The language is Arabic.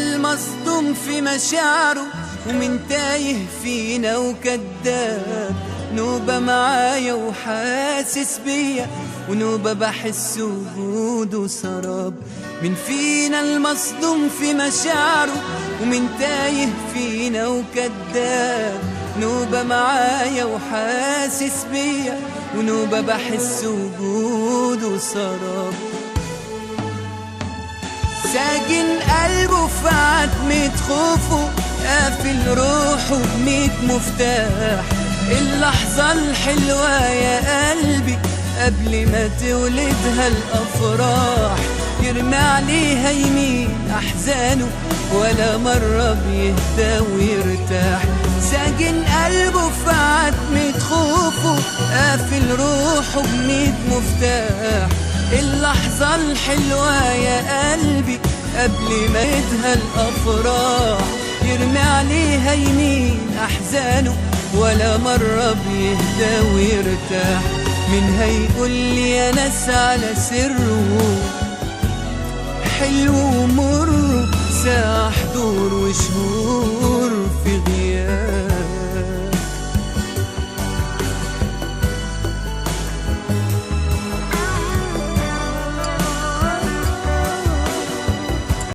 المصدوم في مشاعره ومن تايه فينا وكداب، نوبة معايا وحاسس بيا ونوبة بحس وجوده سراب. من فينا المصدوم في مشاعره ومن تايه فينا وكداب، نوبة معايا وحاسس بيا ونوبة بحس وجوده سراب. ساجن قلبه في عتمة خوفه، قافل روحه بميت مفتاح. اللحظة الحلوة يا قلبي قبل ما تولدها الأفراح، يرمي عليها يمين أحزانه ولا مرة بيهدى ويرتاح. ساجن قلبه في عتمة خوفه، قافل روحه بميت مفتاح. اللحظة الحلوة يا قلبي قبل ما يدهى الأفراح، يرمي عليها يمين أحزانه ولا مرة بيهدى ويرتاح. من هيقول لي يا ناس على سره، حلو ومر، ساعة حضور وشهور في غيره.